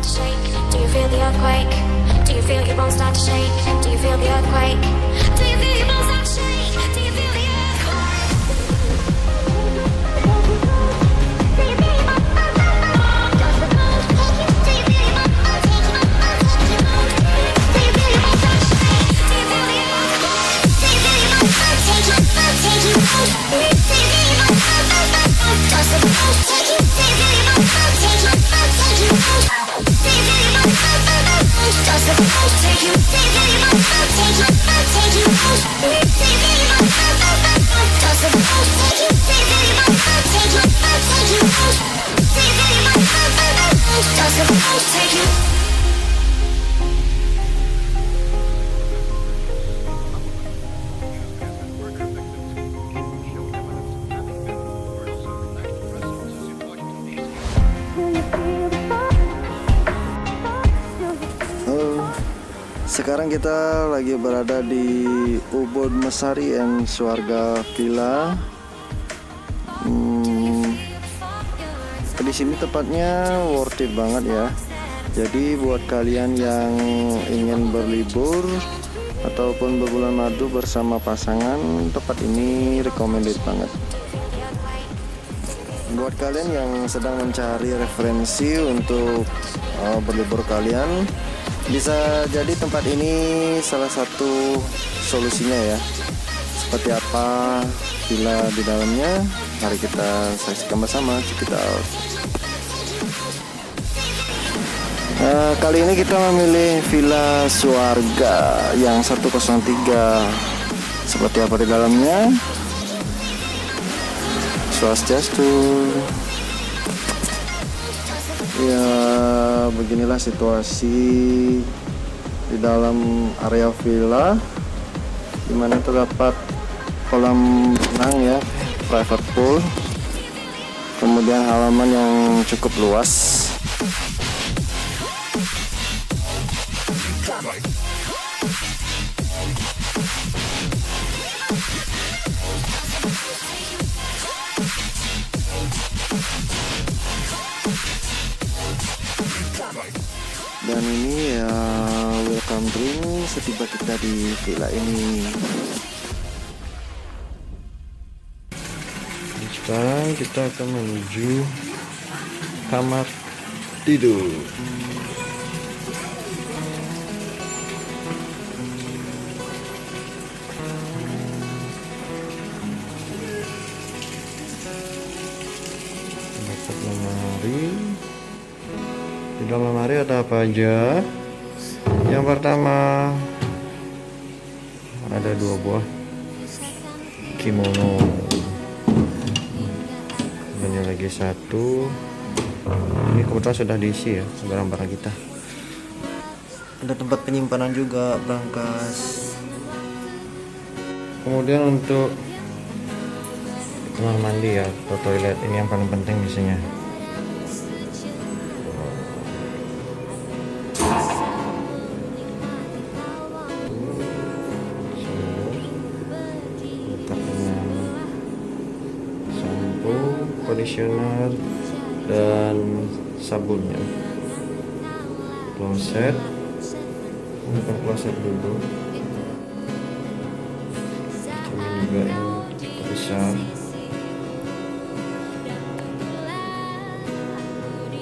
to shake? Do you feel the earthquake? Do you feel your bones start to shake? Do you feel the earthquake? Do you feel your bones start to shake? Do you feel the earthquake? Do you feel your bones? Does the bones take you? Do you feel your bones take you? Do you feel your bones start to shake? Do you feel the earthquake? Do you feel your bones take you? Take you? Do you feel your bones? Does the bones take you? Do you feel your bones take you? Take you? Do you feel your bones? Does the bones take you? Do you feel your bones take you? Take you? Do you feel your bones? Does the bones take you? Do you feel your bones take you? Take you? Do you feel your bones? Does the bones take you? Sekarang kita lagi berada di Ubud Mesari and Swarga Villa. Di sini tempatnya worth it banget ya. Jadi buat kalian yang ingin berlibur ataupun berbulan madu bersama pasangan, tempat ini recommended banget. Buat kalian yang sedang mencari referensi untuk berlibur kalian, bisa jadi tempat ini salah satu solusinya ya. Seperti apa villa di dalamnya, mari kita saksikan bersama. Check it out. Kali ini kita memilih Villa Swarga yang 103. Seperti apa di dalamnya? Swastiastu. Ya, beginilah situasi di dalam area villa, dimana terdapat kolam renang ya, private pool, kemudian halaman yang cukup luas. Dan ini ya welcome drink setiba kita di villa ini. Sekarang kita akan menuju kamar tidur. Di dalam lemari ada apa aja? Yang pertama ada 2 buah kimono. Ini lagi 1. Ini kebetulan sudah diisi ya barang-barang kita. Ada tempat penyimpanan juga, brankas. Kemudian untuk kamar mandi ya atau toilet, ini yang paling penting biasanya. Conditioner dan sabunnya. Kloset, bukan kloset dulu. Cermin juga yang cukup besar. Ini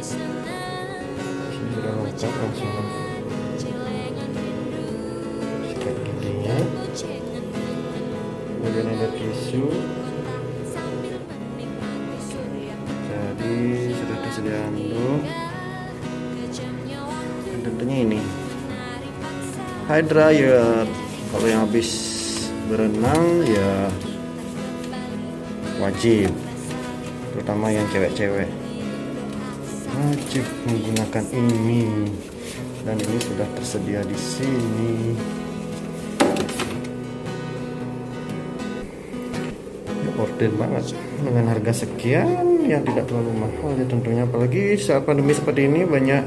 sudah lengkap langsung sikat giginya. Kemudian ada tisu. Sudah tersedia handuk dan tentunya ini hair dryer. Kalau yang habis berenang ya wajib, terutama yang cewek-cewek wajib menggunakan ini, dan ini sudah tersedia di sini. Order banget dengan harga sekian yang tidak terlalu mahal ya tentunya, apalagi saat pandemi seperti ini banyak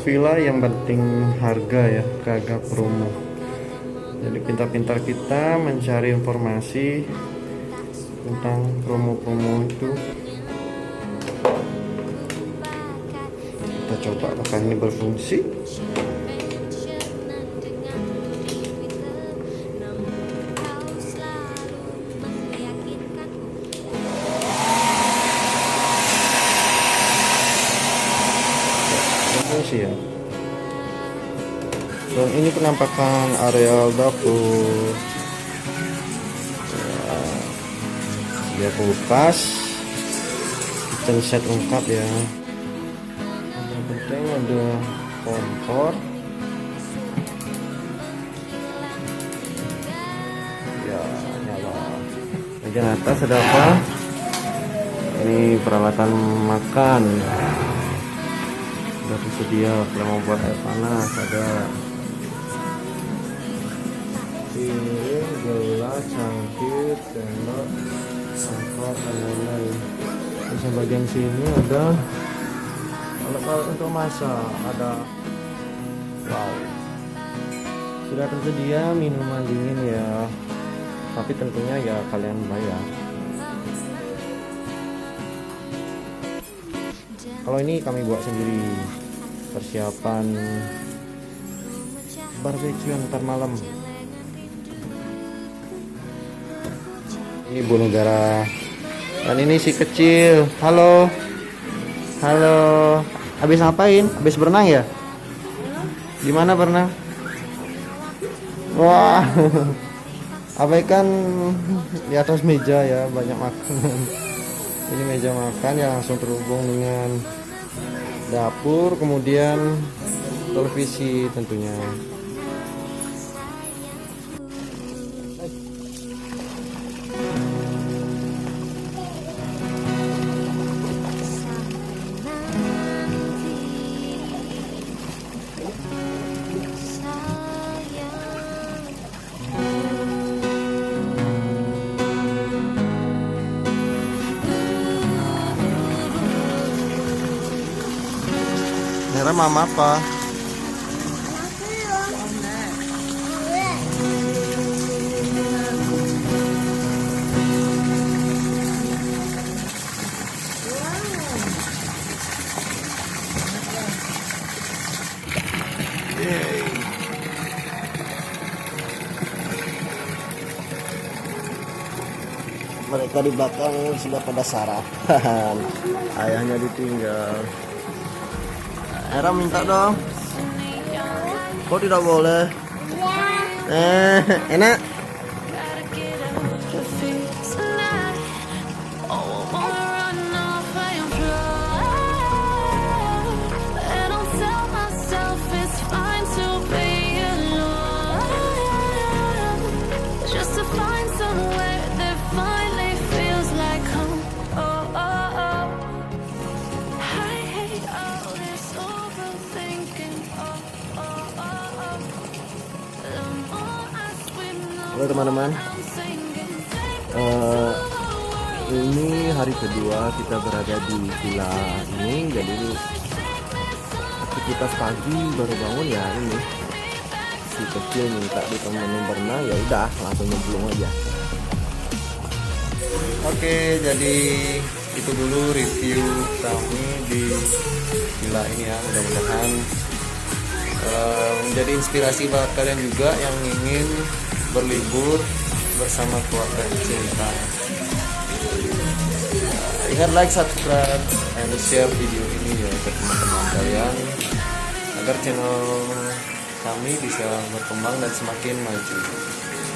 villa yang penting harga ya, kagak promo. Jadi pintar-pintar kita mencari informasi tentang promo-promo itu. Kita coba apakah ini berfungsi. Berfungsi ya. Dan ini penampakan areal dapur. Ya, dia kulkas, kitchen set lengkap ya. Yang penting ada kompor. Ya, nyala. Bagian atas ada apa? Ini peralatan makan. Sudah tersedia kalau mau buat air panas, ada piring, gelas, cangkir, sendok, mangkok, dan lain-lain. Terus yang bagian sini ada alat untuk masak, ada wow, sudah tersedia minuman dingin ya, tapi tentunya ya kalian bayar. Kalau ini kami buat sendiri, persiapan barbeque ntar malam. Ini Bu Negara. Dan ini si kecil. Halo. Halo. Habis ngapain? Habis berenang ya? Gimana berenang? Wah. Abaikan di atas meja ya, banyak makanan. Ini meja makan yang langsung terhubung dengan dapur, kemudian televisi tentunya. Nera mama apa? Mereka di belakang sudah pada sarapan. Ayahnya ditinggal. Era minta dong. Kok tidak boleh? Enak. Halo teman-teman, ini hari kedua kita berada di villa ini. Jadi aktivitas pagi baru bangun ya, ini si kecil minta ditemenin berenang, ya udah langsung nyemplung aja. Oke, jadi itu dulu review kami di villa ini ya. Mudah-mudahan menjadi inspirasi buat kalian juga yang ingin berlibur bersama keluarga tercinta. Ingat like, subscribe, and share video ini ya ke teman-teman kalian agar channel kami bisa berkembang dan semakin maju.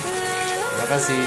Terima kasih.